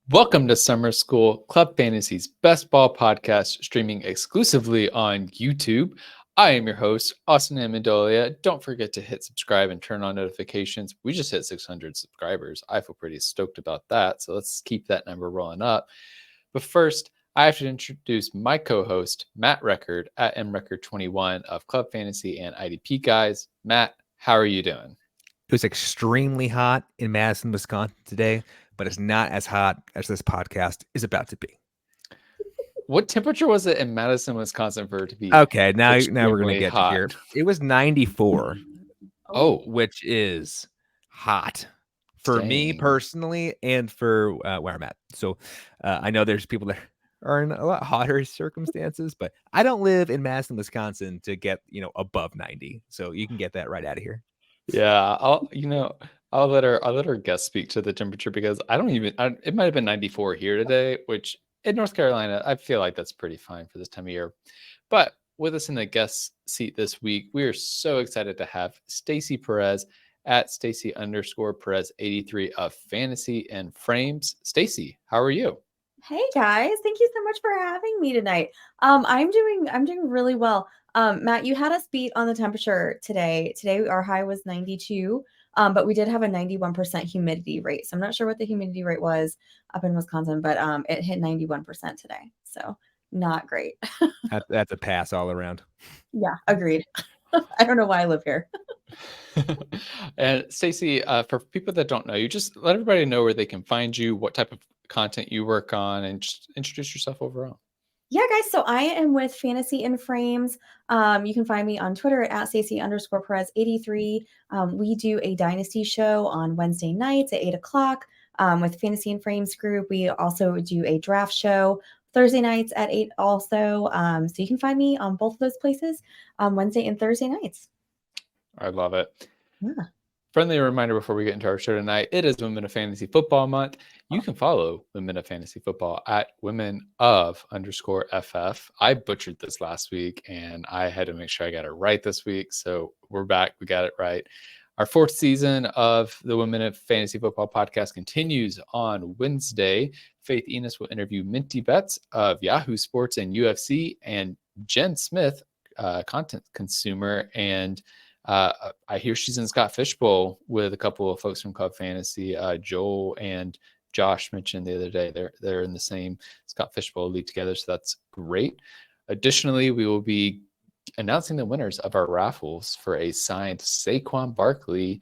Welcome to Summer School, Club Fantasy's best ball podcast, streaming exclusively on YouTube. I am your host, Austin Amandolia. Don't forget to hit subscribe and turn on notifications. We just hit 600 subscribers. I feel pretty stoked about that, so let's keep that number rolling up. But first, I have to introduce my co-host, Matt Record at mrecord21 of Club Fantasy and IDP Guys. Matt, how are you doing? It was extremely hot in Madison, Wisconsin today, but it's not as hot as this podcast is about to be. What temperature was it in Madison, Wisconsin for it to be Okay, now we're going to get hot? to here. It was 94, which is hot for me personally and for where I'm at. So I know there's people that are in a lot hotter circumstances, but I don't live in Madison, Wisconsin to get, above 90. So you can get that right out of here. Yeah, I'll let our guest speak to the temperature because it might have been 94 here today, which in North Carolina, I feel like that's pretty fine for this time of year. But with us in the guest seat this week, we are so excited to have Stacy Perez at Stacy_Perez 83 of Fantasy and Frames. Stacy, how are you? Hey guys, thank you so much for having me tonight. I'm doing really well. Matt, you had us beat on the temperature today. Today our high was 92, but we did have a 91% humidity rate. So I'm not sure what the humidity rate was up in Wisconsin, but it hit 91% today. So not great. That's a pass all around. Yeah, agreed. I don't know why I live here. And Stacy, for people that don't know you, just let everybody know where they can find you, what type of content you work on, and just introduce yourself overall. Yeah, guys. So I am with Fantasy and Frames. You can find me on Twitter at Stacy_Perez 83. We do a Dynasty show on Wednesday nights at 8 o'clock with Fantasy and Frames group. We also do a draft show Thursday nights at 8 also. So you can find me on both of those places Wednesday and Thursday nights. I love it. Yeah. Friendly reminder before we get into our show tonight, it is Women of Fantasy Football Month. You can follow Women of Fantasy Football at women_FF. I butchered this last week and I had to make sure I got it right this week. So we're back. We got it right. Our fourth season of the Women of Fantasy Football podcast continues on Wednesday. Faith Enos will interview Minty Betts of Yahoo Sports and UFC, and Jen Smith, content consumer, and I hear she's in Scott Fishbowl with a couple of folks from Club Fantasy. Joel and Josh mentioned the other day they're in the same Scott Fishbowl league together, so that's great. Additionally, we will be announcing the winners of our raffles for a signed Saquon Barkley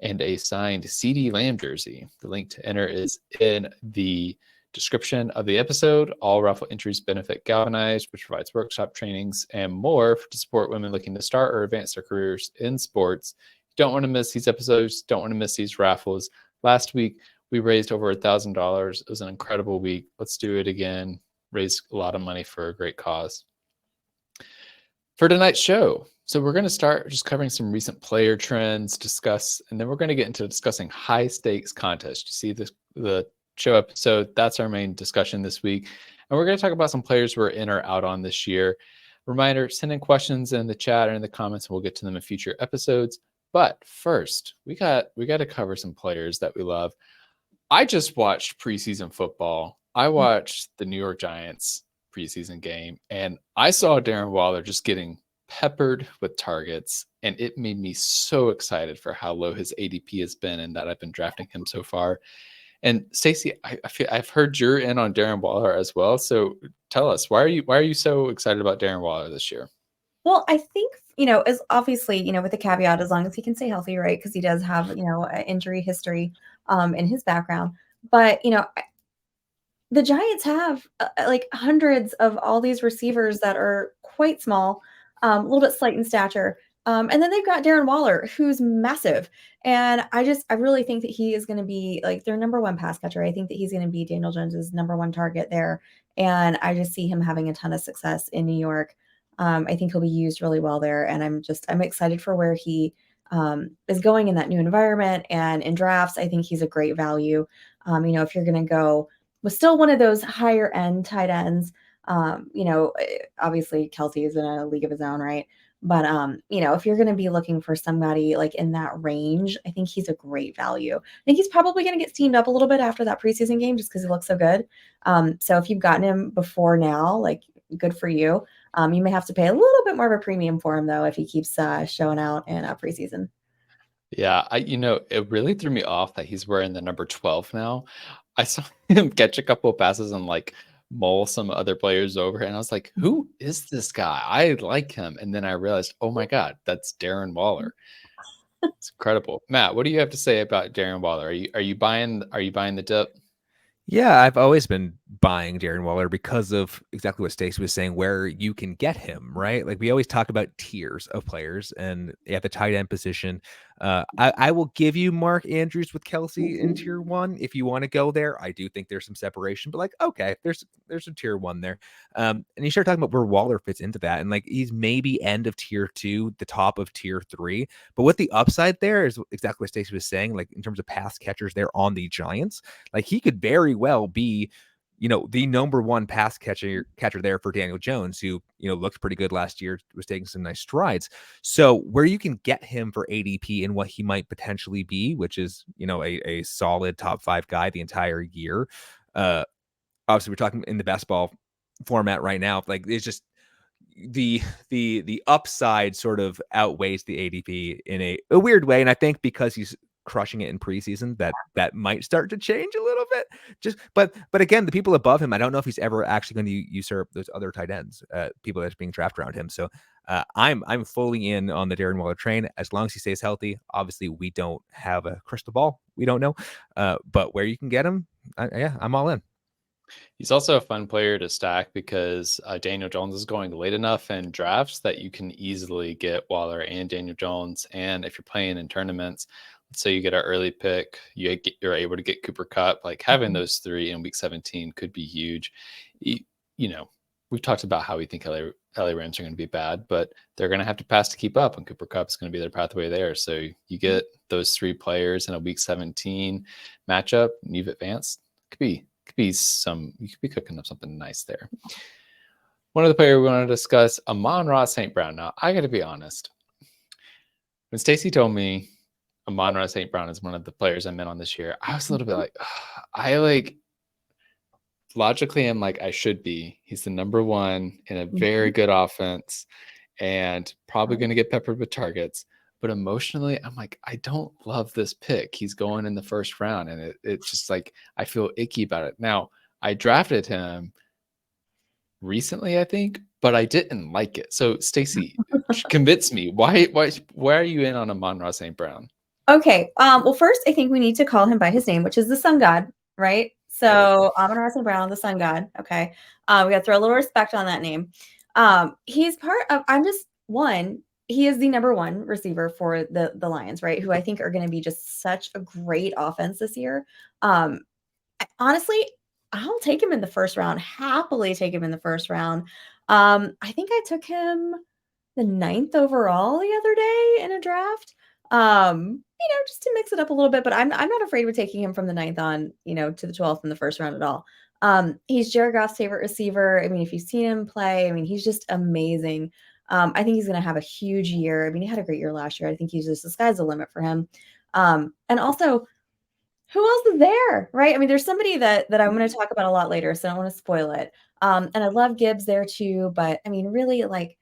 and a signed CeeDee Lamb jersey. The link to enter is in the description of the episode. All raffle entries benefit Galvanized, which provides workshop trainings and more to support women looking to start or advance their careers in sports. Don't want to miss these episodes. Don't want to miss these raffles. Last week, we raised over $1,000. It was an incredible week. Let's do it again. Raise a lot of money for a great cause. For tonight's show, so we're going to start just covering some recent player trends, and then we're going to get into discussing high stakes contests. You see the show episode, that's our main discussion this week. And we're going to talk about some players we're in or out on this year. Reminder, send in questions in the chat or in the comments, and we'll get to them in future episodes. But first, we got to cover some players that we love. I just watched preseason football. I watched the New York Giants preseason game, and I saw Darren Waller just getting peppered with targets, and it made me so excited for how low his ADP has been and that I've been drafting him so far. And Stacy, I've heard you're in on Darren Waller as well. So tell us, why are you so excited about Darren Waller this year? Well, I think, as obviously, with the caveat, as long as he can stay healthy, right? Because he does have, an injury history in his background. But, the Giants have like hundreds of all these receivers that are quite small, a little bit slight in stature. And then they've got Darren Waller, who's massive. And I really think that he is going to be like their number one pass catcher. I think that he's going to be Daniel Jones's number one target there. And I just see him having a ton of success in New York. I think he'll be used really well there. And I'm excited for where he is going in that new environment. And in drafts, I think he's a great value. If you're going to go with still one of those higher end tight ends, obviously Kelsey is in a league of his own, right? But if you're going to be looking for somebody like in that range, I think he's a great value. I think he's probably going to get steamed up a little bit after that preseason game just because he looks so good. So if you've gotten him before now, like, good for you. You may have to pay a little bit more of a premium for him though if he keeps showing out in preseason. Yeah, it really threw me off that he's wearing the number 12 now. I saw him catch a couple of passes and like mull some other players over, and I was like, who is this guy? I like him. And then I realized, oh my God, that's Darren Waller. It's incredible. Matt, what do you have to say about Darren Waller? Are you buying the dip? Yeah, I've always been buying Darren Waller because of exactly what Stacy was saying, where you can get him, right? Like, we always talk about tiers of players, and at the tight end position, I will give you Mark Andrews with Kelsey in tier 1 if you want to go there. I do think there's some separation, but like, okay, there's a tier 1 there. And you start talking about where Waller fits into that, and like, he's maybe end of tier 2, the top of tier 3. But what the upside there is exactly what Stacy was saying, like in terms of pass catchers there on the Giants, like he could very well be, the number 1 pass catcher there for Daniel Jones, who, looked pretty good last year, was taking some nice strides. So where you can get him for ADP and what he might potentially be, which is, a solid top 5 guy the entire year. Obviously we're talking in the best ball format right now. Like, it's just the upside sort of outweighs the ADP in a weird way. And I think because he's crushing it in preseason, that might start to change a little bit. But again, the people above him, I don't know if he's ever actually going to usurp those other tight ends, people that's being drafted around him. So I'm fully in on the Darren Waller train as long as he stays healthy. Obviously, we don't have a crystal ball, we don't know, but where you can get him, I'm all in. He's also a fun player to stack because Daniel Jones is going late enough in drafts that you can easily get Waller and Daniel Jones. And if you're playing in tournaments, let's say you get an early pick, you're able to get Cooper Kupp. Like, having those 3 in week 17 could be huge. We've talked about how we think LA Rams are going to be bad, but they're going to have to pass to keep up, and Cooper Kupp is going to be their pathway there. So you get those 3 players in a week 17 matchup, and you've advanced. You could be cooking up something nice there. One other player we want to discuss, Amon-Ra St. Brown. Now, I got to be honest. When Stacy told me Amon-Ra St. Brown is one of the players I'm in on this year, I was a little bit like, logically, I'm like, I should be. He's the number 1 in a very good offense and probably going to get peppered with targets. But emotionally, I'm like, I don't love this pick. He's going in the first round, and it's just like, I feel icky about it. Now, I drafted him recently, I think, but I didn't like it. So, Stacy, convince me. Why are you in on Amon-Ra St. Brown? Okay. Well, first, I think we need to call him by his name, which is the sun god, right? So Amon-Ra St. Brown, the sun god. Okay. We got to throw a little respect on that name. He's part of, he is the number 1 receiver for the Lions, right? Who I think are going to be just such a great offense this year. Honestly, I'll take him in the first round, happily take him in the first round. I think I took him the 9th overall the other day in a draft. Just to mix it up a little bit, but I'm not afraid with taking him from the 9th on, to the 12th in the first round at all. He's Jared Goff's favorite receiver. I mean, if you've seen him play, I mean, he's just amazing. I think he's going to have a huge year. I mean, he had a great year last year. I think the sky's the limit for him. And also, who else is there, right? I mean, there's somebody that I'm going to talk about a lot later, so I don't want to spoil it. And I love Gibbs there too, but I mean, really, like,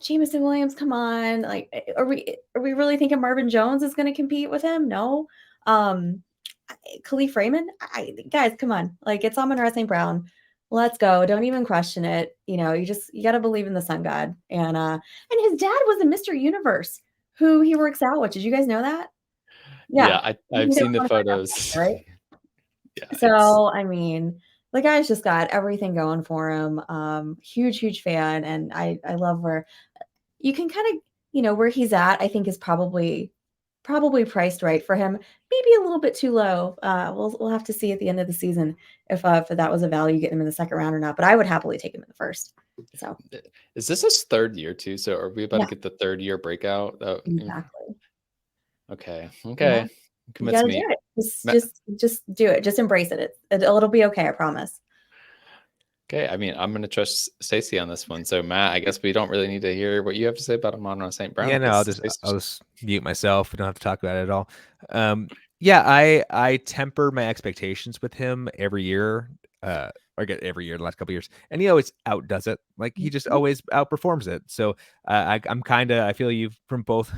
Jameson Williams, come on. Like, are we really thinking Marvin Jones is going to compete with him? No. Khalif Raymond, guys, come on. Like, it's Amon-Ra St. Brown. Let's go. Don't even question it. You got to believe in the sun god. And his dad was a Mr. Universe who he works out with. Did you guys know that? Yeah, I've seen the photos. Right? Yeah. So, I mean, the guy's just got everything going for him. Huge fan. And I love where you can kind of, where he's at, I think is probably priced right for him. Maybe a little bit too low. We'll have to see at the end of the season if that was a value getting him in the second round or not. But I would happily take him in the first. So, is this his 3rd year too? So are we about to get the 3rd year breakout? Exactly. Okay. Yeah. Convince me. Do it. Just do it. Just embrace it. It'll be okay. I promise. Okay, I mean, I'm going to trust Stacy on this one. So, Matt, I guess we don't really need to hear what you have to say about Amon-Ra St. Brown. Yeah, no, I'll just mute myself. We don't have to talk about it at all. Yeah, I temper my expectations with him every year. I get every year the last couple of years, and he always outdoes it. Like he just always outperforms it. So I'm kind of I feel you from both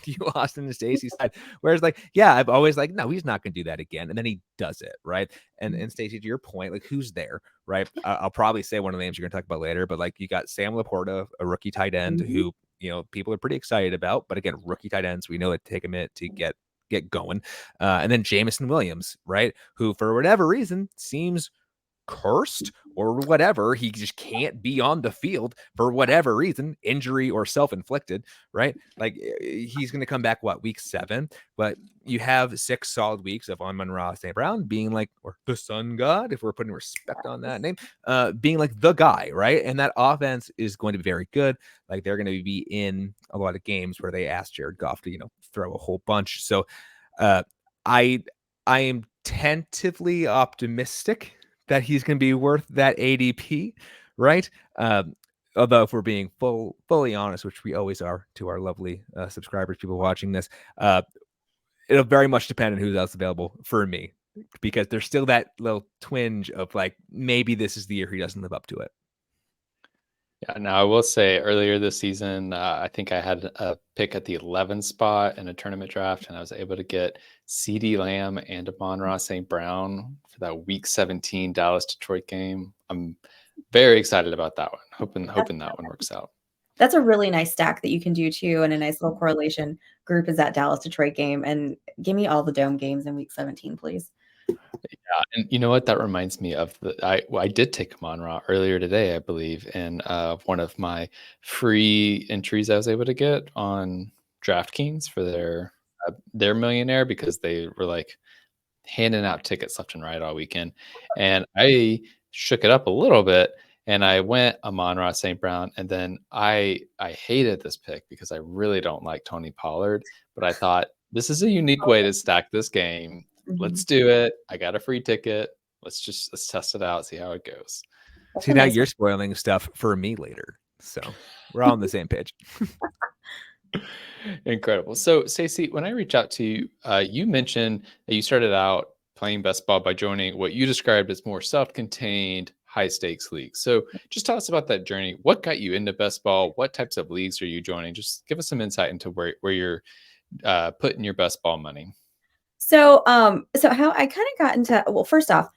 you Austin and Stacy's side. Whereas like yeah, I've always like no, he's not going to do that again, and then he does it right. And Stacy, to your point, like who's there, right? I'll probably say one of the names you're going to talk about later, but like you got Sam LaPorta, a rookie tight end who people are pretty excited about, but again, rookie tight ends, we know it take a minute to get going. And then Jameson Williams, right? Who for whatever reason seems cursed or whatever. He just can't be on the field for whatever reason, injury or self-inflicted, right? Like he's going to come back week 7, but you have 6 solid weeks of Amon-Ra St. Brown being like, or the sun god, if we're putting respect on that name, being like the guy, right? And that offense is going to be very good. Like they're going to be in a lot of games where they asked Jared Goff to, throw a whole bunch. So I am tentatively optimistic that he's going to be worth that ADP, right? Although if we're being fully honest, which we always are to our lovely subscribers, people watching this, it'll very much depend on who's else available for me, because there's still that little twinge of like, maybe this is the year he doesn't live up to it. Yeah, now I will say earlier this season, I think I had a pick at the 11 spot in a tournament draft, and I was able to get CeeDee Lamb and Amon-Ra St. Brown for that week 17 Dallas-Detroit game. I'm very excited about that one. Hoping that one works out. That's a really nice stack that you can do too, and a nice little correlation group is that Dallas-Detroit game. And give me all the dome games in week 17, please. Yeah, and you know what? That reminds me of I did take Amon-Ra earlier today, I believe, in one of my free entries I was able to get on DraftKings for their millionaire, because they were like handing out tickets left and right all weekend, and I shook it up a little bit and I went Amon-Ra St. Brown, and then I hated this pick because I really don't like Tony Pollard, but I thought this is a unique way to stack this game. Let's do it. I got a free ticket. Let's test it out, see how it goes. See, now you're spoiling stuff for me later. So we're all on the same page. Incredible. So, Stacy, when I reach out to you, you mentioned that you started out playing best ball by joining what you described as more self-contained, high-stakes leagues. So just tell us about that journey. What got you into best ball? What types of leagues are you joining? Just give us some insight into where you're putting your best ball money. So how I kind of got into, well, first off,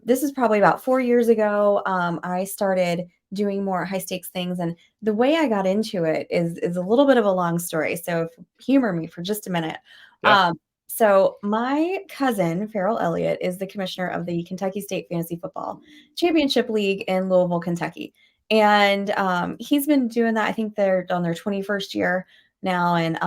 this is probably about 4 years ago. I started doing more high stakes things, and the way I got into it is a little bit of a long story. So humor me for just a minute. Yeah. So my cousin, Farrell Elliott, is the commissioner of the Kentucky State Fantasy Football Championship League in Louisville, Kentucky. And he's been doing that. I think they're on their 21st year now. And,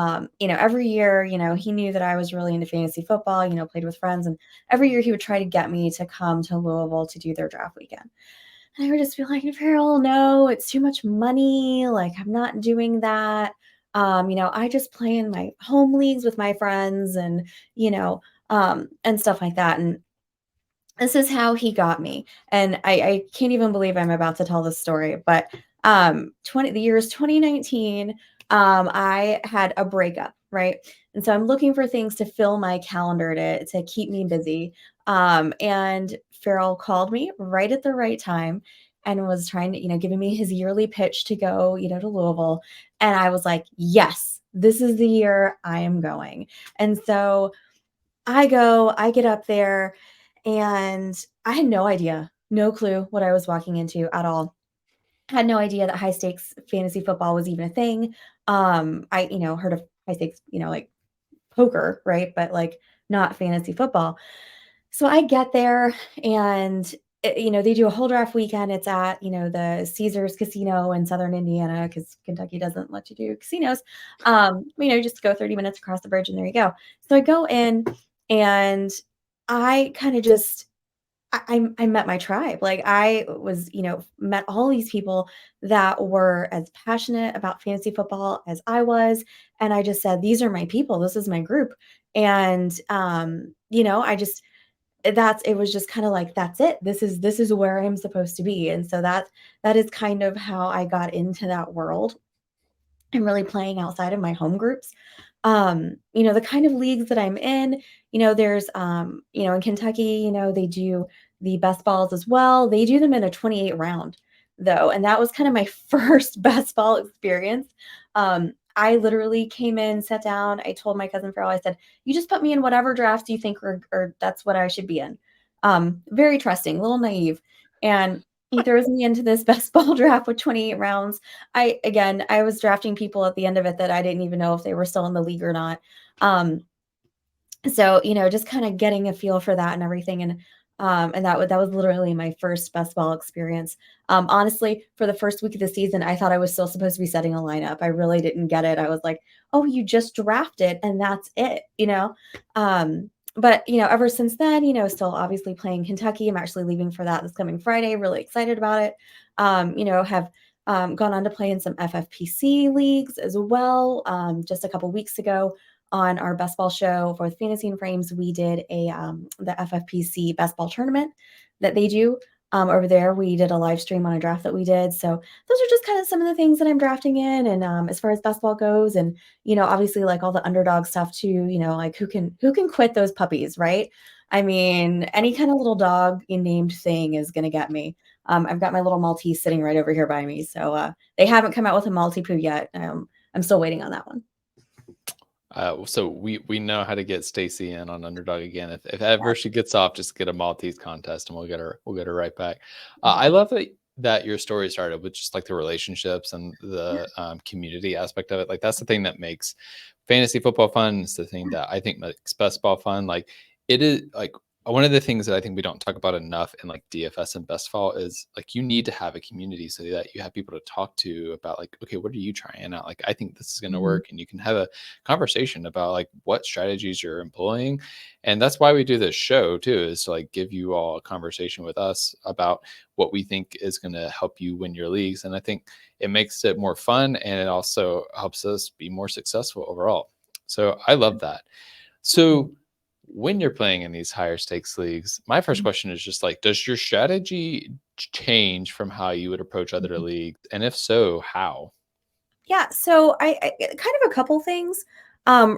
every year, he knew that I was really into fantasy football, played with friends. And every year he would try to get me to come to Louisville to do their draft weekend. And I would just be like, Farrell, no, it's too much money. Like, I'm not doing that. I just play in my home leagues with my friends and, and stuff like that. And this is how he got me. And I can't even believe I'm about to tell this story, but the year is 2019. I had a breakup, right? And so I'm looking for things to fill my calendar to keep me busy. And Farrell called me right at the right time and was trying to, giving me his yearly pitch to go, to Louisville. And I was like, yes, this is the year I am going. And so I get up there, and I had no idea, no clue what I was walking into at all. I had no idea that high stakes fantasy football was even a thing. I, heard of high stakes, like poker, right? But like not fantasy football. So I get there, and they do a whole draft weekend. It's at, the Caesars Casino in Southern Indiana, because Kentucky doesn't let you do casinos. Just go 30 minutes across the bridge and there you go. So I go in, and I kind of just, I met my tribe. Like I was, met all these people that were as passionate about fantasy football as I was. And I just said, these are my people. This is my group. And, it was just kind of like, that's it. This is where I'm supposed to be. And so that is kind of how I got into that world and really playing outside of my home groups. The kind of leagues that I'm in, there's, in Kentucky, they do the best balls as well. They do them in a 28 round though. And that was kind of my first best ball experience. I literally came in, sat down. I told my cousin Farrell, I said, you just put me in whatever draft you think or that's what I should be in. Very trusting, a little naive. And he throws me into this best ball draft with 28 rounds. I was drafting people at the end of it that I didn't even know if they were still in the league or not. So, just kind of getting a feel for that and everything. And that was literally my first best ball experience. Honestly, for the first week of the season, I thought I was still supposed to be setting a lineup. I really didn't get it. I was like, oh, you just drafted and that's it, But, ever since then, still obviously playing Kentucky. I'm actually leaving for that this coming Friday. Really excited about it. Have gone on to play in some FFPC leagues as well. Just a couple weeks ago on our best ball show for the Fantasy and Frames, we did the FFPC best ball tournament that they do. Over there, we did a live stream on a draft that we did. So those are just kind of some of the things that I'm drafting in. And as far as best ball goes, and obviously like all the underdog stuff too. Like who can quit those puppies, right? I mean, any kind of little dog named thing is gonna get me. I've got my little Maltese sitting right over here by me. So they haven't come out with a Maltipoo yet. I'm still waiting on that one. So we know how to get Stacy in on Underdog again. If ever she gets off, just get a Maltese contest and we'll get her right back. I love that your story started with just like the relationships and the community aspect of it. Like that's the thing that makes fantasy football fun. It's the thing that I think makes best ball fun. Like it is like one of the things that I think we don't talk about enough in like DFS and best ball is like you need to have a community so that you have people to talk to about like, okay, what are you trying out? Like, I think this is going to work. And you can have a conversation about like what strategies you're employing. And that's why we do this show too, is to like give you all a conversation with us about what we think is going to help you win your leagues. And I think it makes it more fun and it also helps us be more successful overall. So I love that. So when you're playing in these higher stakes leagues, my first question is just like, does your strategy change from how you would approach other leagues? And if so, how? Yeah. So I kind of a couple things.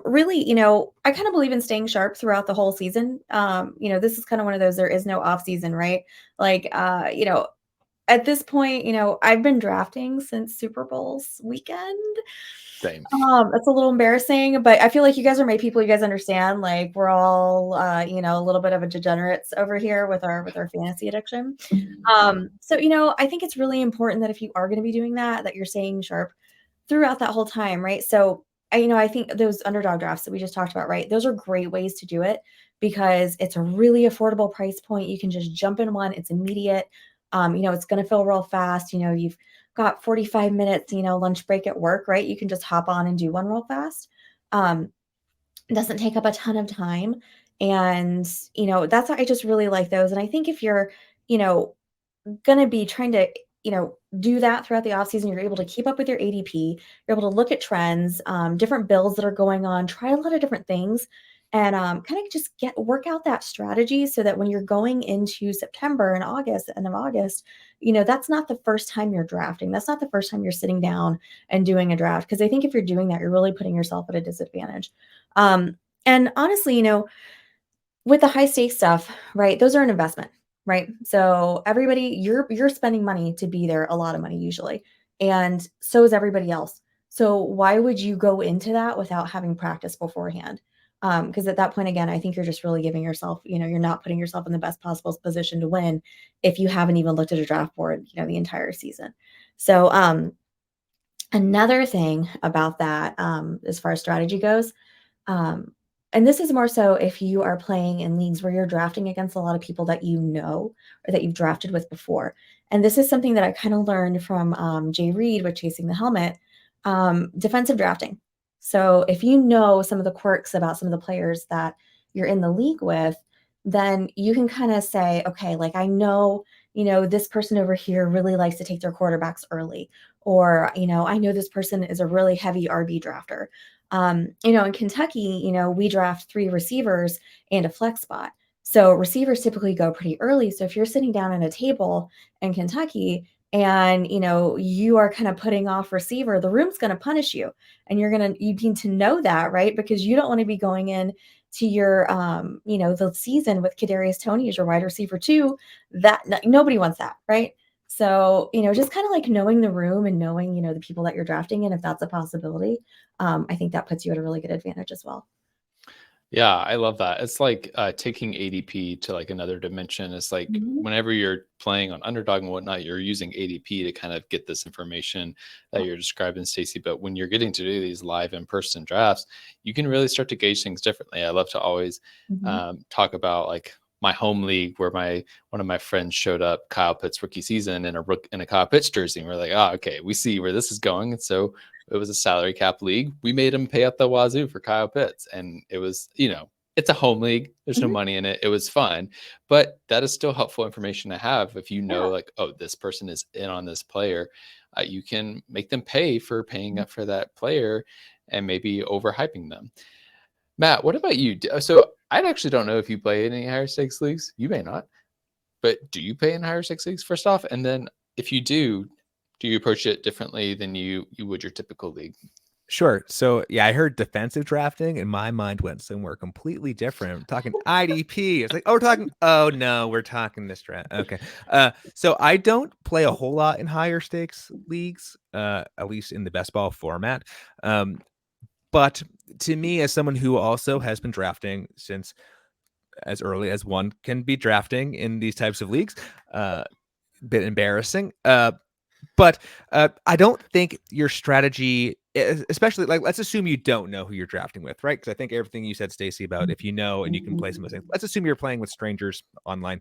Really, I kind of believe in staying sharp throughout the whole season. This is kind of one of those, there is no off season, right? Like, at this point, I've been drafting since Super Bowl's weekend. Same. It's a little embarrassing, but I feel like you guys are my people. You guys understand, like we're all, a little bit of a degenerates over here with our fantasy addiction. So, I think it's really important that if you are going to be doing that you're staying sharp throughout that whole time, right? So, I think those underdog drafts that we just talked about, right? Those are great ways to do it because it's a really affordable price point. You can just jump in one. It's immediate. It's going to fill real fast. You've got 45 minutes, lunch break at work, right? You can just hop on and do one real fast. It doesn't take up a ton of time. And, that's why I just really like those. And I think if you're, going to be trying to, do that throughout the off season, you're able to keep up with your ADP, you're able to look at trends, different builds that are going on, try a lot of different things and kind of just work out that strategy so that when you're going into September and August, end of August, that's not the first time you're drafting. That's not the first time you're sitting down and doing a draft. Because I think if you're doing that, you're really putting yourself at a disadvantage. And honestly, with the high stakes stuff, right, those are an investment, right? So everybody, you're spending money to be there, a lot of money usually. And so is everybody else. So why would you go into that without having practice beforehand? Because at that point, again, I think you're just really giving yourself, you're not putting yourself in the best possible position to win if you haven't even looked at a draft board, the entire season. So another thing about that, as far as strategy goes, and this is more so if you are playing in leagues where you're drafting against a lot of people that or that you've drafted with before. And this is something that I kind of learned from Jay Reed with Chasing the Helmet, defensive drafting. So if you know some of the quirks about some of the players that you're in the league with, then you can kind of say, okay, like I know, this person over here really likes to take their quarterbacks early, or, I know this person is a really heavy RB drafter. In Kentucky, we draft 3 receivers and a flex spot. So receivers typically go pretty early. So if you're sitting down at a table in Kentucky and, you are kind of putting off receiver, the room's going to punish you. And you need to know that, right? Because you don't want to be going in to your, the season with Kadarius Toney as your wide receiver too. Nobody wants that, right? So, just kind of like knowing the room and knowing, the people that you're drafting and if that's a possibility, I think that puts you at a really good advantage as well. Yeah, I love that. It's like taking ADP to like another dimension. It's like whenever you're playing on Underdog and whatnot, you're using ADP to kind of get this information that you're describing, Stacy. But when you're getting to do these live in-person drafts, you can really start to gauge things differently. I love to always talk about like my home league where one of my friends showed up Kyle Pitts rookie season in a Kyle Pitts jersey. And we're like, okay, we see where this is going. And so it was a salary cap league. We made him pay up the wazoo for Kyle Pitts. And it was, it's a home league. There's no money in it. It was fun, but that is still helpful information to have. If you know, like, oh, this person is in on this player, you can make them pay for paying up for that player and maybe overhyping them. Matt, what about you? So I actually don't know if you play in any higher stakes leagues. You may not, but do you play in higher stakes leagues first off? And then if you do you approach it differently than you would your typical league? Sure. So yeah, I heard defensive drafting and my mind went somewhere completely different. I'm talking IDP. It's like, we're talking this draft. Okay. So I don't play a whole lot in higher stakes leagues, at least in the best ball format. But to me, as someone who also has been drafting since as early as one can be drafting in these types of leagues, bit embarrassing. But I don't think your strategy, especially like, let's assume you don't know who you're drafting with, right? Because I think everything you said, Stacy, about if you know and you can play some of those things, let's assume you're playing with strangers online.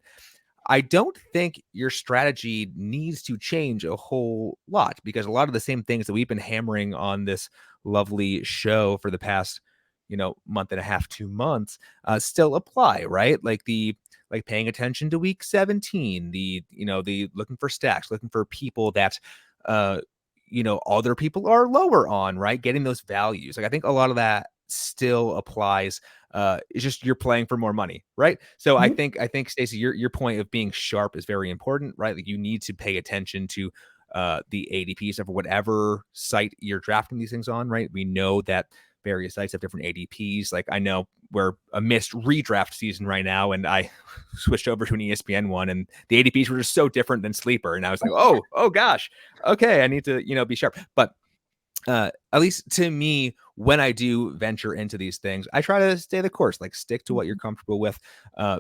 I don't think your strategy needs to change a whole lot because a lot of the same things that we've been hammering on this lovely show for the past, month and a half, 2 months, still apply, right? Like paying attention to week 17, the looking for stacks, looking for people that, other people are lower on, right? Getting those values. Like, I think a lot of that still applies. It's just you're playing for more money, right? So I think Stacy, your point of being sharp is very important, right? Like, you need to pay attention to the ADPs of whatever site you're drafting these things on, right? We know that various sites have different ADPs. Like, I know we're a missed redraft season right now, and I switched over to an ESPN one, and the ADPs were just so different than Sleeper, and I was like, oh gosh, okay, I need to be sharp. But at least to me, when I do venture into these things, I try to stay the course, like stick to what you're comfortable with.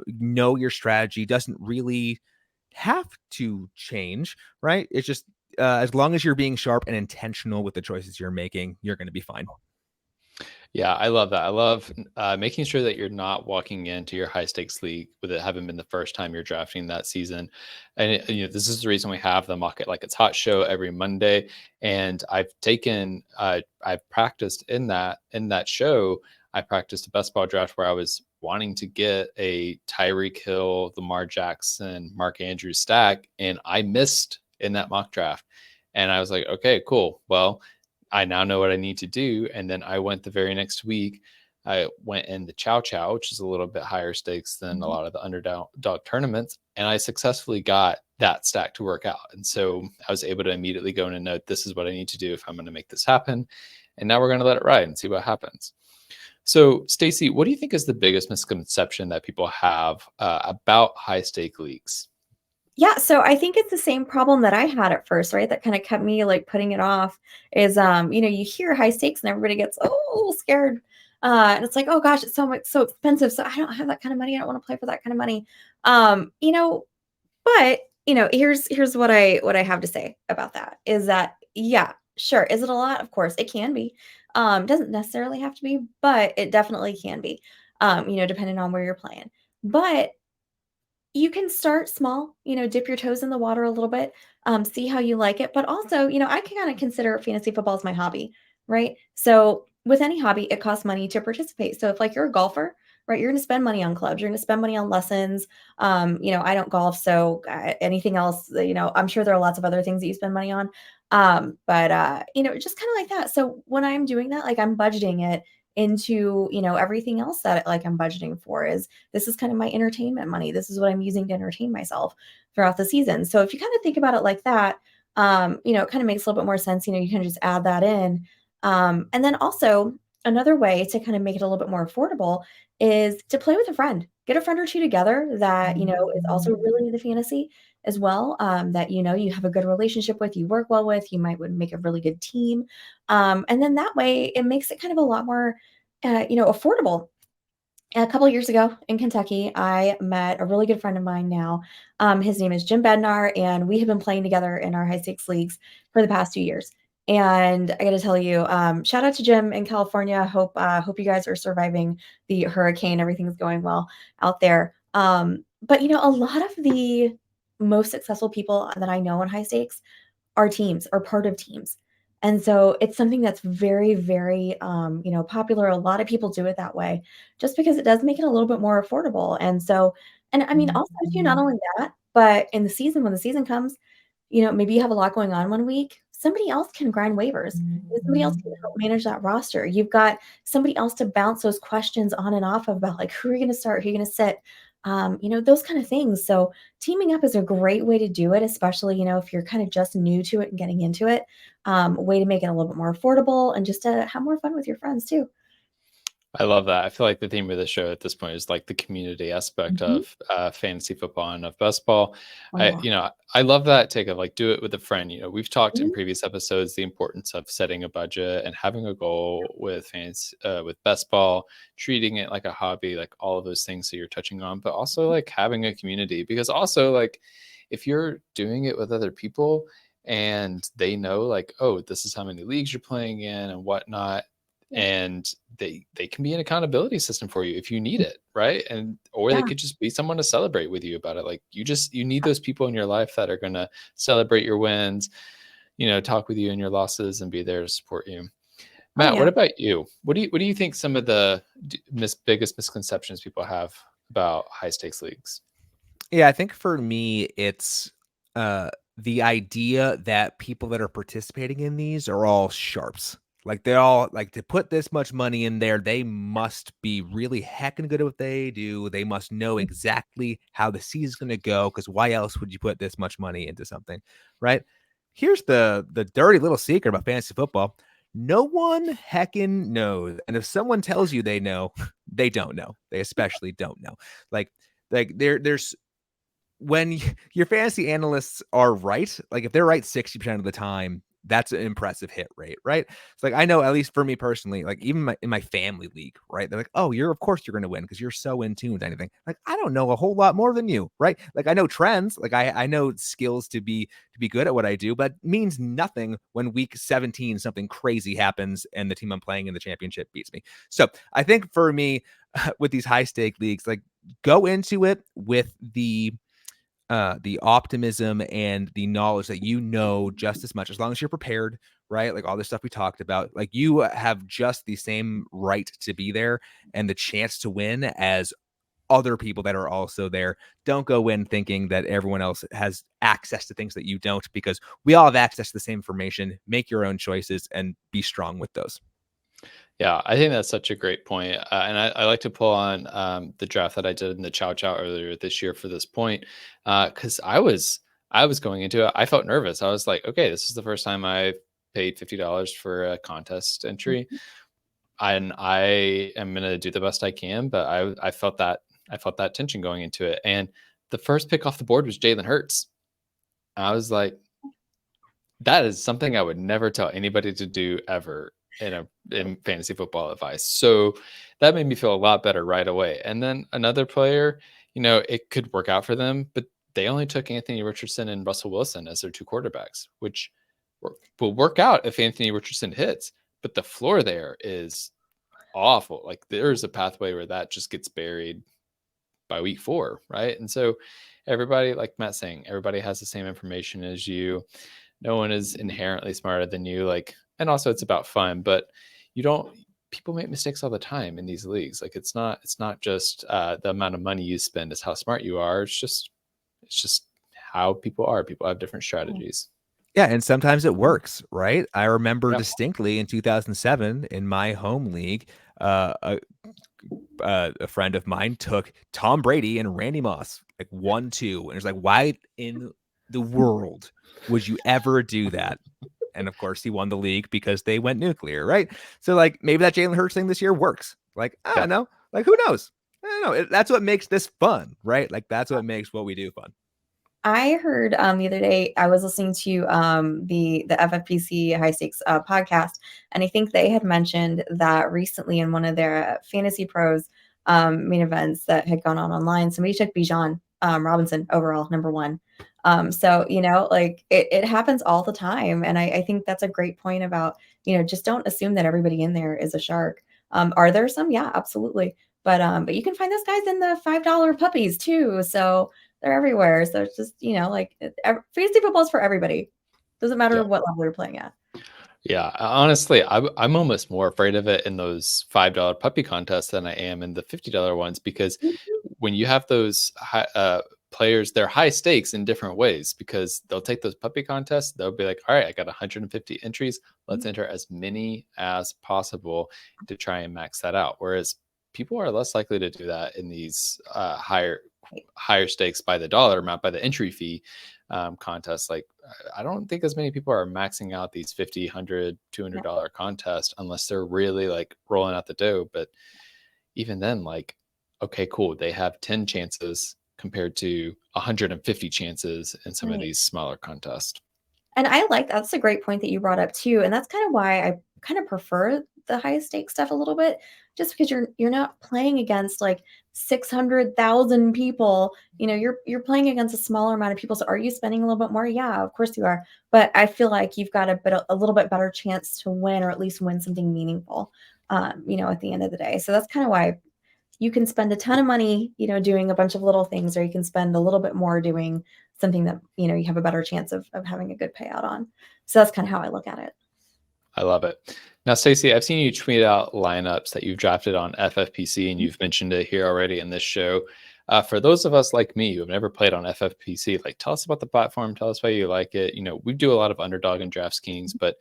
Know your strategy doesn't really have to change, right? It's just as long as you're being sharp and intentional with the choices you're making, you're going to be fine. Yeah, I love that. I love making sure that you're not walking into your high stakes league with it having been the first time you're drafting that season. And this is the reason we have the Mock It Like It's Hot show every Monday. And I've practiced in that show. I practiced a best ball draft where I was wanting to get a Tyreek Hill, Lamar Jackson, Mark Andrews stack, and I missed in that mock draft. And I was like, okay, cool. Well, I now know what I need to do. And then I went the very next week. I went in the Chow Chow, which is a little bit higher stakes than a lot of the underdog tournaments. And I successfully got that stack to work out. And so I was able to immediately go in and note, this is what I need to do if I'm going to make this happen. And now we're going to let it ride and see what happens. So Stacy, what do you think is the biggest misconception that people have about high stake leagues? Yeah, so I think it's the same problem that I had at first, right? That kind of kept me like putting it off is, you hear high stakes and everybody gets a little scared. And it's like, oh gosh, it's so expensive. So I don't have that kind of money. I don't want to play for that kind of money. But here's what I have to say about that is that, yeah, sure. Is it a lot? Of course it can be. Doesn't necessarily have to be, but it definitely can be, depending on where you're playing. But you can start small, dip your toes in the water a little bit, see how you like it. But also, I can kind of consider fantasy football as my hobby, right? So with any hobby, it costs money to participate. So if like you're a golfer, right, you're going to spend money on clubs, you're going to spend money on lessons. I don't golf. So anything else, I'm sure there are lots of other things that you spend money on. But just kind of like that. So when I'm doing that, like I'm budgeting it into, everything else that like I'm budgeting for. This is kind of my entertainment money. This is what I'm using to entertain myself throughout the season. So if you kind of think about it like that, it kind of makes a little bit more sense. You can just add that in. And then also another way to kind of make it a little bit more affordable is to play with a friend. Get a friend or two together that, is also really into fantasy as well, that, you have a good relationship with, you work well with, you would make a really good team. And then that way it makes it kind of a lot more, affordable. A couple of years ago in Kentucky, I met a really good friend of mine now. His name is Jim Bednar, and we have been playing together in our high stakes leagues for the past 2 years. And I got to tell you, shout out to Jim in California. Hope you guys are surviving the hurricane. Everything's going well out there. But a lot of the most successful people that I know in high stakes are part of teams. And so it's something that's very, very, popular. A lot of people do it that way just because it does make it a little bit more affordable. And so, and I mean, also too, not only that, but in the season, when the season comes, maybe you have a lot going on one week, somebody else can grind waivers. Somebody else can help manage that roster. You've got somebody else to bounce those questions on and off of about like, who are you going to start? Who are you going to sit? Those kind of things. So teaming up is a great way to do it, especially, if you're kind of just new to it and getting into it. A way to make it a little bit more affordable and just to have more fun with your friends too. I love that. I feel like the theme of the show at this point is like the community aspect of fantasy football and of best ball. I love that take of like do it with a friend. We've talked in previous episodes the importance of setting a budget and having a goal with with best ball, treating it like a hobby, like all of those things that you're touching on, but also like having a community, because also like if you're doing it with other people and they know like, oh, this is how many leagues you're playing in and whatnot, and they can be an accountability system for you if you need it, right? And or they could just be someone to celebrate with you about it. Like you need those people in your life that are going to celebrate your wins, talk with you in your losses and be there to support you. Matt, what about you? What do you think some of the biggest misconceptions people have about high stakes leagues? Yeah, I think for me it's the idea that people that are participating in these are all sharps. Like they all like to put this much money in there. They must be really heckin' good at what they do. They must know exactly how the season's going to go. Because why else would you put this much money into something, right? Here's the dirty little secret about fantasy football. No one heckin' knows. And if someone tells you they know, they don't know. They especially don't know. Like there's when your fantasy analysts are right, like if they're right 60% of the time, that's an impressive hit rate, right? It's like I know, at least for me personally, like even in my family league, right? They're like, oh, of course you're going to win because you're so in tune with anything. Like I don't know a whole lot more than you, right? Like I know trends, like I know skills to be good at what I do, but means nothing when week 17 something crazy happens and the team I'm playing in the championship beats me. So I think for me, with these high stake leagues, like go into it with the optimism and the knowledge that just as much, as long as you're prepared, right? Like all this stuff we talked about, like you have just the same right to be there and the chance to win as other people that are also there. Don't go in thinking that everyone else has access to things that you don't, because we all have access to the same information. Make your own choices and be strong with those. Yeah, I think that's such a great point. And I like to pull on the draft that I did in the Chow Chow earlier this year for this point, because I was going into it. I felt nervous. I was like, okay, this is the first time I paid $50 for a contest entry, and I am going to do the best I can. But I felt that tension going into it. And the first pick off the board was Jalen Hurts. I was like, that is something I would never tell anybody to do ever in fantasy football advice. So that made me feel a lot better right away. And then another player, it could work out for them, but they only took Anthony Richardson and Russell Wilson as their two quarterbacks, which will work out if Anthony Richardson hits. But the floor there is awful. Like there's a pathway where that just gets buried by week 4, right? And so everybody, like Matt's saying, everybody has the same information as you. No one is inherently smarter than you. Like, and also it's about fun, but people make mistakes all the time in these leagues. Like it's not just the amount of money you spend, is how smart you are. It's just how people are. People have different strategies. Yeah, and sometimes it works, right? I remember distinctly in 2007 in my home league, a friend of mine took Tom Brady and Randy Moss, like 1-2. And it's like, why in the world would you ever do that? And of course, he won the league because they went nuclear, right? So, like, maybe that Jalen Hurts thing this year works. Like, I don't know. Like, who knows? I don't know. That's what makes this fun, right? Like, that's what makes what we do fun. I heard the other day, I was listening to the FFPC High Stakes podcast, and I think they had mentioned that recently in one of their Fantasy Pros main events that had gone on online, somebody took Bijan Robinson overall #1. So, like it happens all the time. And I think that's a great point about, just don't assume that everybody in there is a shark. Are there some? Yeah, absolutely. But you can find those guys in the $5 puppies too. So they're everywhere. So it's just, fantasy football is for everybody. Doesn't matter what level you're playing at. Yeah, honestly, I'm almost more afraid of it in those $5 puppy contests than I am in the $50 ones, because when you have those players, they're high stakes in different ways, because they'll take those puppy contests. They'll be like, all right, I got 150 entries. Let's enter as many as possible to try and max that out. Whereas people are less likely to do that in these higher stakes by the dollar amount, by the entry fee contests. Like, I don't think as many people are maxing out these $50, $100, $200 contests unless they're really like rolling out the dough. But even then, like, okay, cool, they have 10 chances compared to 150 chances in some of these smaller contests. And I like that's a great point that you brought up too. And that's kind of why I kind of prefer the high stakes stuff a little bit, just because you're not playing against like 600,000 people. You're playing against a smaller amount of people. So are you spending a little bit more? Yeah, of course you are. But I feel like you've got a little bit better chance to win, or at least win something meaningful, at the end of the day. So that's kind of why you can spend a ton of money, doing a bunch of little things, or you can spend a little bit more doing something that, you have a better chance of having a good payout on. So that's kind of how I look at it. I love it. Now, Stacy, I've seen you tweet out lineups that you've drafted on FFPC, and you've mentioned it here already in this show. For those of us like me who have never played on FFPC, like, tell us about the platform. Tell us why you like it. We do a lot of Underdog and DraftKings, but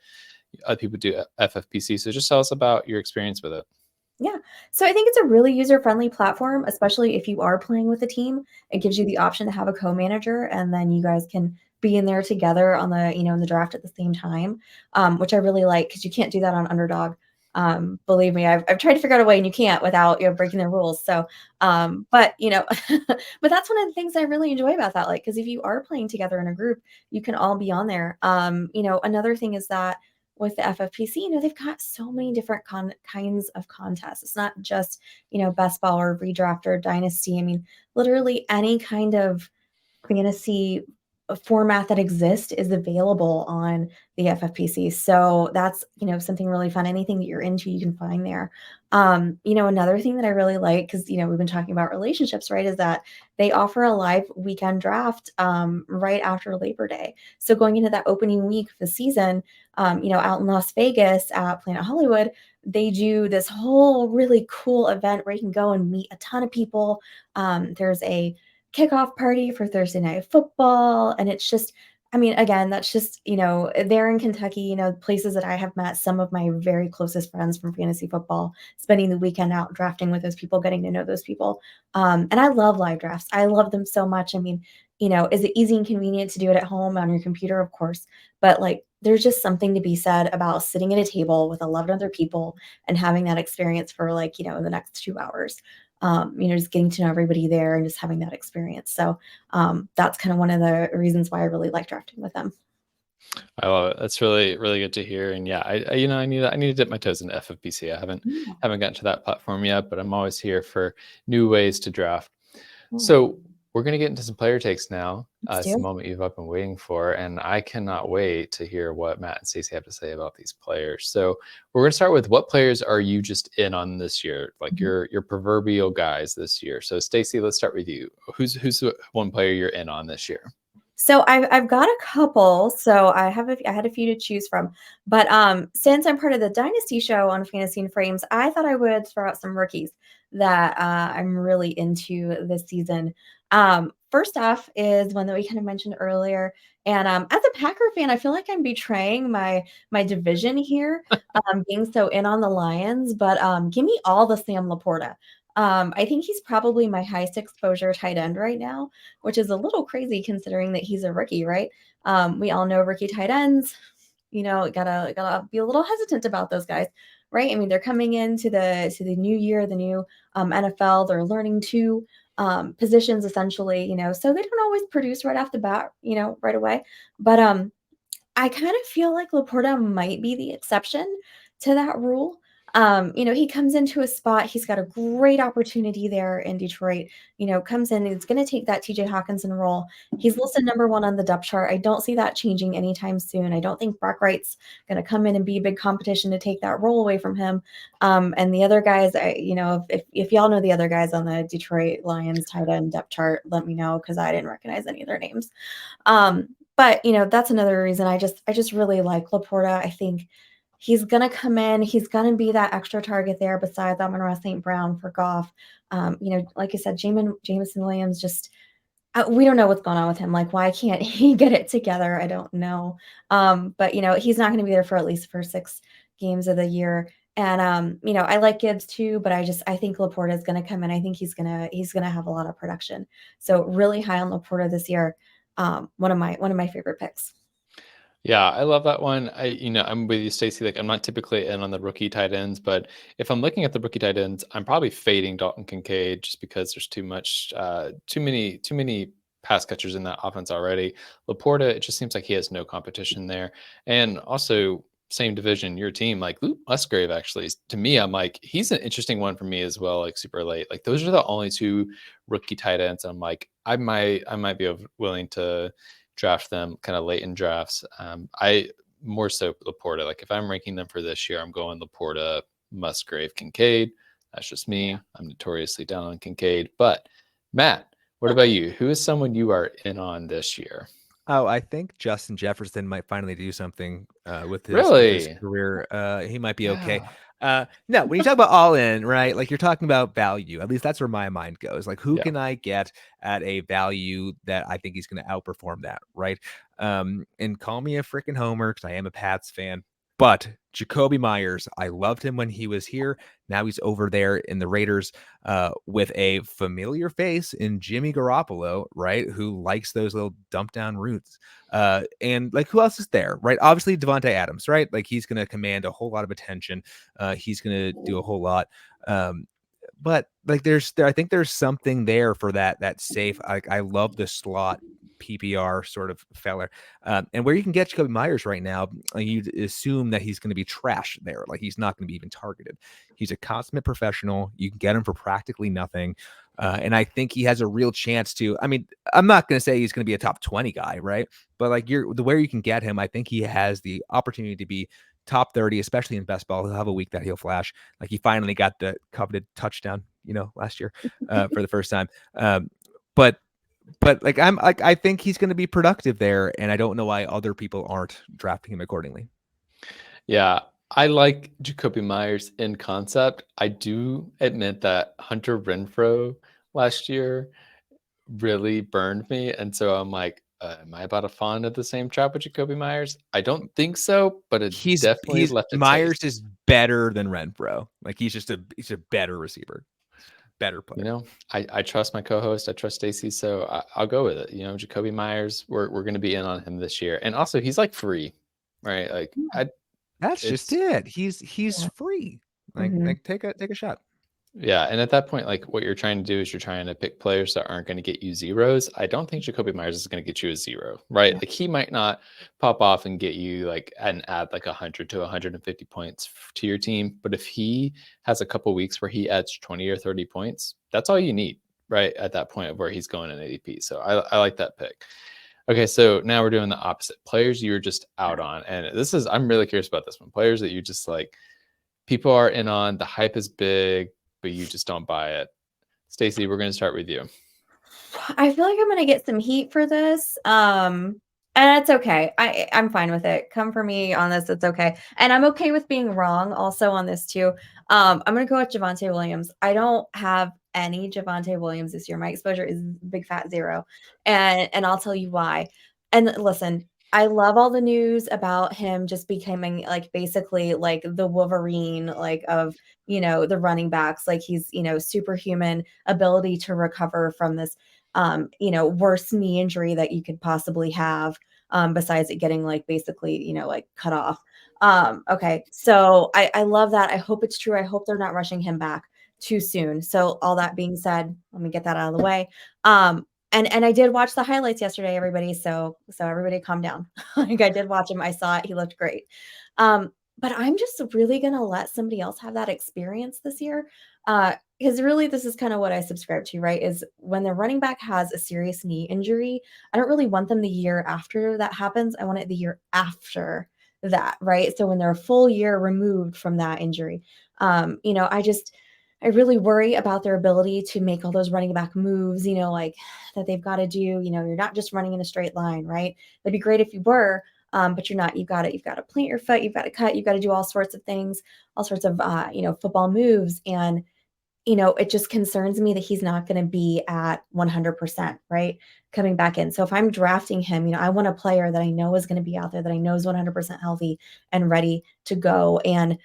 other people do FFPC. So just tell us about your experience with it. Yeah. So I think it's a really user-friendly platform, especially if you are playing with a team. It gives you the option to have a co-manager, and then you guys can be in there together on the, in the draft at the same time, which I really like, because you can't do that on Underdog. Believe me, I've tried to figure out a way, and you can't without breaking the rules. So, but but that's one of the things I really enjoy about that, like, because if you are playing together in a group, you can all be on there. Another thing is that with the FFPC, they've got so many different kinds of contests. It's not just, best ball or redraft or dynasty. I mean, literally any kind of fantasy format that exists is available on the FFPC. So that's, something really fun. Anything that you're into, you can find there. Another thing that I really like, because, we've been talking about relationships, right, is that they offer a live weekend draft right after Labor Day. So going into that opening week of the season, out in Las Vegas at Planet Hollywood, they do this whole really cool event where you can go and meet a ton of people. There's a kickoff party for Thursday Night Football. And it's just, again, that's just, there in Kentucky, places that I have met some of my very closest friends from fantasy football, spending the weekend out drafting with those people, getting to know those people. And I love live drafts. I love them so much. Is it easy and convenient to do it at home on your computer? Of course. But like, there's just something to be said about sitting at a table with 11 other people and having that experience for like, the next 2 hours. Just getting to know everybody there and just having that experience. So that's kind of one of the reasons why I really like drafting with them. I love it. That's really, really good to hear. And yeah, I need to dip my toes into FFPC. I haven't gotten to that platform yet, but I'm always here for new ways to draft. So we're going to get into some player takes now. It's the moment you've been waiting for, and I cannot wait to hear what Matt and Stacy have to say about these players. So we're going to start with, what players are you just in on this year, like your proverbial guys this year? So Stacy, let's start with you. Who's one player you're in on this year? So I've got a couple. So I had a few to choose from, but since I'm part of the Dynasty show on Fantasy and Frames, I thought I would throw out some rookies that I'm really into this season. first off is one that we kind of mentioned earlier. And as a Packer fan, I feel like I'm betraying my division here, being so in on the Lions. But give me all the Sam LaPorta. I think he's probably my highest exposure tight end right now, which is a little crazy considering that he's a rookie, right? We all know rookie tight ends, gotta be a little hesitant about those guys, right? I mean, they're coming into the new year, the new NFL. They're learning two positions essentially, so they don't always produce right off the bat, right away. But I kind of feel like LaPorta might be the exception to that rule. He comes into a spot, he's got a great opportunity there in Detroit, comes in, he's going to take that TJ Hawkinson role. He's listed number 1 on the depth chart. I don't see that changing anytime soon. I don't think Brock Wright's going to come in and be a big competition to take that role away from him. And the other guys, if y'all know the other guys on the Detroit Lions tight end depth chart, let me know, because I didn't recognize any of their names. But that's another reason I just really like LaPorta. I think he's going to come in. He's going to be that extra target there besides Amon-Ra St. Brown for Goff. Like I said, Jameson Williams, just we don't know what's going on with him. Like, why can't he get it together? I don't know. But, he's not going to be there for at least the first 6 games of the year. And, I like Gibbs too, but I think LaPorta is going to come in. I think he's going to have a lot of production. So really high on LaPorta this year. One of my favorite picks. Yeah, I love that one. I'm with you, Stacy. Like, I'm not typically in on the rookie tight ends, but if I'm looking at the rookie tight ends, I'm probably fading Dalton Kincaid just because there's too many pass catchers in that offense already. LaPorta, it just seems like he has no competition there, and also same division, your team, like Luke Musgrave. Actually, to me, I'm like, he's an interesting one for me as well. Like super late. Like those are the only 2 rookie tight ends. I'm like, I might be willing to draft them kind of late in drafts. I more so LaPorta. Like if I'm ranking them for this year, I'm going LaPorta, Musgrave, Kincaid. That's just me. Yeah. I'm notoriously down on Kincaid. But Matt, what about you? Who is someone you are in on this year? Oh, I think Justin Jefferson might finally do something with his career. He might be okay. No, when you talk about all in, right? Like you're talking about value. At least that's where my mind goes. Like who can I get at a value that I think he's going to outperform that, right? And call me a freaking homer because I am a Pats fan. But Jakobi Meyers, I loved him when he was here. Now he's over there in the Raiders with a familiar face in Jimmy Garoppolo, right? Who likes those little dump down routes. And like, who else is there, right? Obviously, Davante Adams, right? Like he's going to command a whole lot of attention. He's going to do a whole lot. But like, I think there's something there for that safe. I love the slot PPR sort of feller. And where you can get Jakobi Meyers right now, you'd assume that he's going to be trash there. Like he's not going to be even targeted. He's a consummate professional. You can get him for practically nothing. And I think he has a real chance to, I mean, I'm not going to say he's going to be a top 20 guy, right? But like where you can get him, I think he has the opportunity to be top 30, especially in best ball. He'll have a week that he'll flash. Like he finally got the coveted touchdown, last year for the first time. But like I think he's going to be productive there, and I don't know why other people aren't drafting him accordingly. Yeah, I like Jakobi Meyers in concept. I do admit that Hunter Renfrow last year really burned me, and so I'm like, am I about to fall into the same trap with Jakobi Meyers? I don't think so, but he's definitely left a Meyers taste. is better than Renfrow. Like he's a better receiver. Better player. I trust my co-host. I trust Stacy, so I'll go with it. Jakobi Meyers, we're going to be in on him this year, and also he's like free, right? Like that's just it. He's free. Like take a shot. Yeah, and at that point, like what you're trying to do is you're trying to pick players that aren't going to get you zeros. I don't think Jakobi Meyers is going to get you a 0, right? Yeah. Like he might not pop off and get you like and add like 100 to 150 points to your team, but if he has a couple weeks where he adds 20 or 30 points, that's all you need, right? At that point of where he's going in ADP. So I like that pick. Okay, so now we're doing the opposite. Players you're just out on, and I'm really curious about this one. Players that you just like, people are in on, the hype is big, but you just don't buy it. Stacy, we're going to start with you. I feel like I'm going to get some heat for this. And it's okay. I'm fine with it. Come for me on this. It's okay. And I'm okay with being wrong also on this too. I'm going to go with Javonte Williams. I don't have any Javonte Williams this year. My exposure is big fat 0. And I'll tell you why. And listen, I love all the news about him just becoming like basically like the Wolverine, like of, the running backs, like he's, superhuman ability to recover from this, worst knee injury that you could possibly have, besides it getting like basically, like cut off. Okay. So I love that. I hope it's true. I hope they're not rushing him back too soon. So all that being said, let me get that out of the way. And I did watch the highlights yesterday, everybody. So everybody calm down. Like I did watch him. I saw it. He looked great. But I'm just really going to let somebody else have that experience this year. Because really, this is kind of what I subscribe to, right? Is when the running back has a serious knee injury, I don't really want them the year after that happens. I want it the year after that, right? So when they're a full year removed from that injury, I really worry about their ability to make all those running back moves, like that they've got to do. You're not just running in a straight line, right? It'd be great if you were, but you're not. You've got to plant your foot, you've got to cut, you've got to do all sorts of things, all sorts of football moves. And it just concerns me that he's not going to be at 100%, right? Coming back in. So if I'm drafting him, I want a player that I know is going to be out there, that I know is 100% healthy and ready to go. And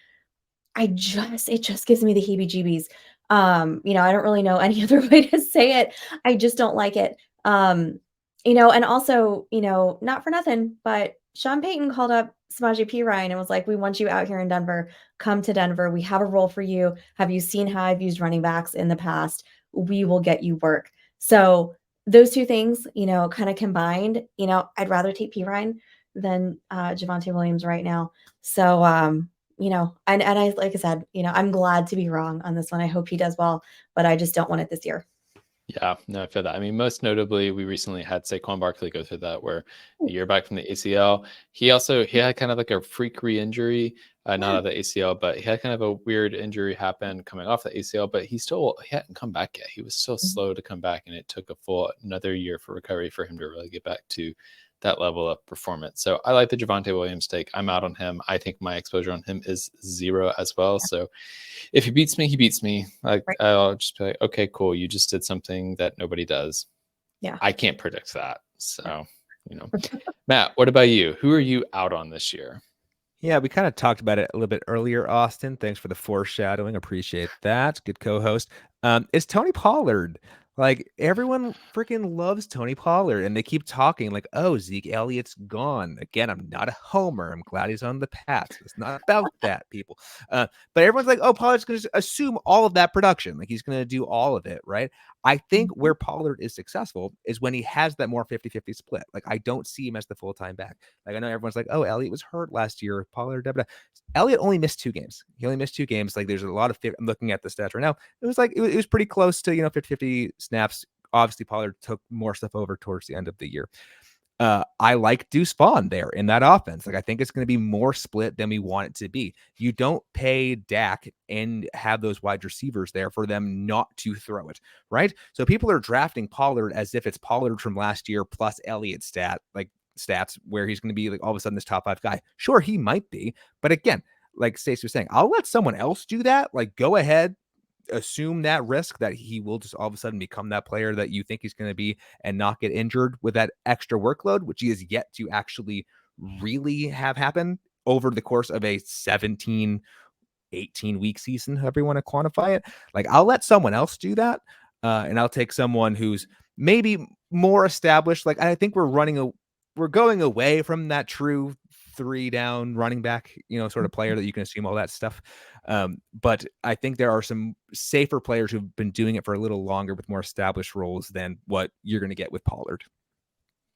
it just gives me the heebie-jeebies. I don't really know any other way to say it. I just don't like it. And also, not for nothing, but Sean Payton called up Samaje Perine and was like, we want you out here in Denver. Come to Denver. We have a role for you. Have you seen how I've used running backs in the past? We will get you work. So those two things, kind of combined, I'd rather take Perine than Javonte Williams right now. So, and I, like I said, I'm glad to be wrong on this one. I hope he does well, but I just don't want it this year. Yeah, no, I feel that. I mean, most notably, we recently had Saquon Barkley go through that, where a year back from the ACL, he had kind of like a freak re-injury, not out of the ACL, but he had kind of a weird injury happen coming off the ACL, but he hadn't come back yet. He was still slow to come back, and it took another year for recovery for him to really get back to that level of performance. So I like the Javonte Williams take. I'm out on him. I think my exposure on him is 0 as well. Yeah. So if he beats me, he beats me. Like right. I'll just be like, okay, cool. You just did something that nobody does. Yeah. I can't predict that. So, Matt, what about you? Who are you out on this year? Yeah, we kind of talked about it a little bit earlier, Austin. Thanks for the foreshadowing. Appreciate that. Good co-host. It's Tony Pollard. Like, everyone freaking loves Tony Pollard, and they keep talking like, oh, Zeke Elliott's gone. Again, I'm not a homer. I'm glad he's on the Pats. It's not about that, people. But everyone's like, oh, Pollard's going to assume all of that production. Like, he's going to do all of it, right? I think where Pollard is successful is when he has that more 50-50 split. Like, I don't see him as the full-time back. Like, I know everyone's like, oh, Elliott was hurt last year. Pollard, Elliott only missed 2 games. He only missed 2 games. Like, there's a lot of, I'm looking at the stats right now. It was like, it was pretty close to, 50-50 snaps. Obviously, Pollard took more stuff over towards the end of the year. I like Deuce Vaughn there in that offense. Like, I think it's going to be more split than we want it to be. You don't pay Dak and have those wide receivers there for them not to throw it, right? So people are drafting Pollard as if it's Pollard from last year plus Elliott stats where he's going to be like all of a sudden this top 5 guy. Sure, he might be, but again, like Stacy was saying, I'll let someone else do that. Like, go ahead. Assume that risk that he will just all of a sudden become that player that you think he's going to be and not get injured with that extra workload, which he is yet to actually really have happen over the course of a 17, 18-week season, however you want to quantify it. Like, I'll let someone else do that. And I'll take someone who's maybe more established. Like, I think we're going away from that true 3-down running back, sort of player that you can assume all that stuff. But I think there are some safer players who've been doing it for a little longer with more established roles than what you're going to get with Pollard.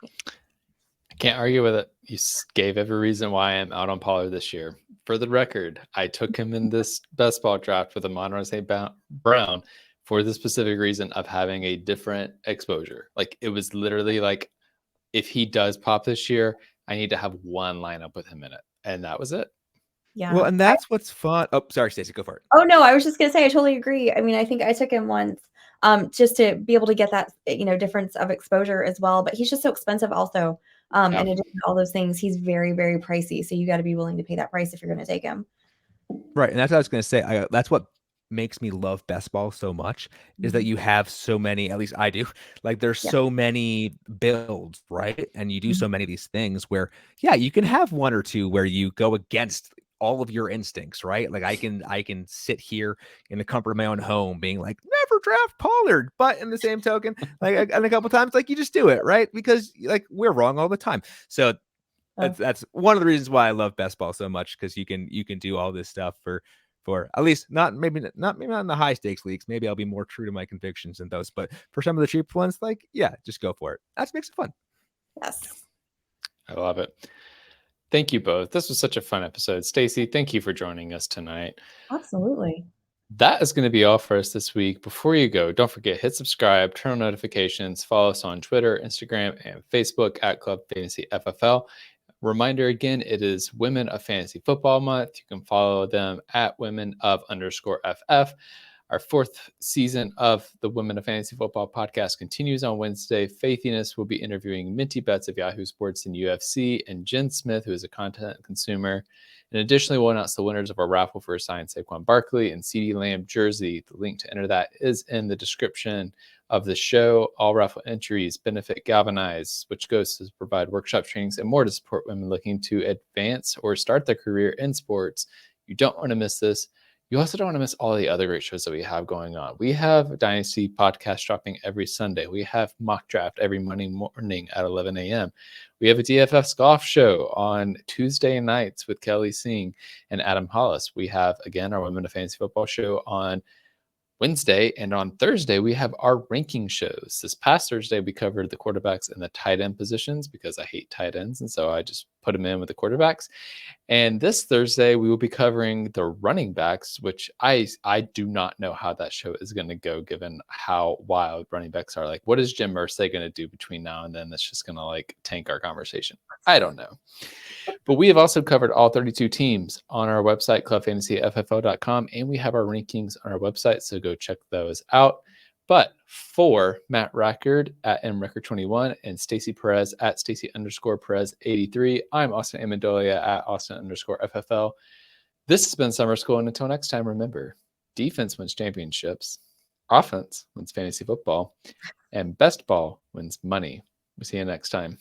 I can't argue with it. You gave every reason why I'm out on Pollard this year. For the record, I took him in this best ball draft with Amon-Ra St. Brown for the specific reason of having a different exposure. Like, it was literally like, if he does pop this year, I need to have one lineup with him in it. And that was it. Yeah. Well, and that's what's fun. Oh, sorry, Stacey, go for it. Oh, no, I was just going to say, I totally agree. I mean, I think I took him once just to be able to get that, difference of exposure as well. But he's just so expensive also. And in addition to all those things, he's very, very pricey. So you got to be willing to pay that price if you're going to take him. Right. And that's what I was going to say. That's what makes me love best ball so much is that you have so many, at least I do, like there's so many builds, right? And you do so many of these things where, yeah, you can have one or two where you go against all of your instincts, right? Like I can sit here in the comfort of my own home being like, never draft Pollard. But in the same token, like and a couple times, like you just do it, right? Because like we're wrong all the time. So that's one of the reasons why I love best ball so much, because you can do all this stuff for at least maybe not in the high stakes leagues. Maybe I'll be more true to my convictions in those, but for some of the cheap ones, like, yeah, just go for it. That makes it fun. Yes. I love it. Thank you both. This was such a fun episode. Stacy, thank you for joining us tonight. Absolutely. That is going to be all for us this week. Before you go, don't forget, hit subscribe, turn on notifications, follow us on Twitter, Instagram, and Facebook at Club Fantasy FFL. Reminder again, it is Women of Fantasy Football Month. You can follow them at women_of_FF. Our 4th season of the Women of Fantasy Football podcast continues on Wednesday. Faithiness will be interviewing Minty Betts of Yahoo Sports and UFC, and Jen Smith, who is a content consumer. And additionally, we'll announce the winners of our raffle for a signed Saquon Barkley and CeeDee Lamb jersey. The link to enter that is in the description of the show. All raffle entries benefit Galvanize, which goes to provide workshop trainings and more to support women looking to advance or start their career in sports. You don't want to miss this. You also don't want to miss all the other great shows that we have going on. We have Dynasty podcast dropping every Sunday. We have Mock Draft every Monday morning at 11 a.m. We have a DFS golf show on Tuesday nights with Kelly Singh and Adam Hollis. We have, again, our Women of Fantasy Football show on Wednesday, and on Thursday we have our ranking shows. This past Thursday we covered the quarterbacks and the tight end positions because I hate tight ends, and so I just put them in with the quarterbacks. And this Thursday we will be covering the running backs, which I do not know how that show is going to go given how wild running backs are. Like, what is Jim Irsay going to do between now and then that's just going to like tank our conversation? I don't know. But we have also covered all 32 teams on our website, clubfantasyffl.com, and we have our rankings on our website, so go check those out. But for Matt Record at mrecord21 and Stacy Perez at Stacy_Perez83, I'm Austin Amandolia at Austin_FFL. This has been Summer School, and until next time, remember, defense wins championships, offense wins fantasy football, and best ball wins money. We'll see you next time.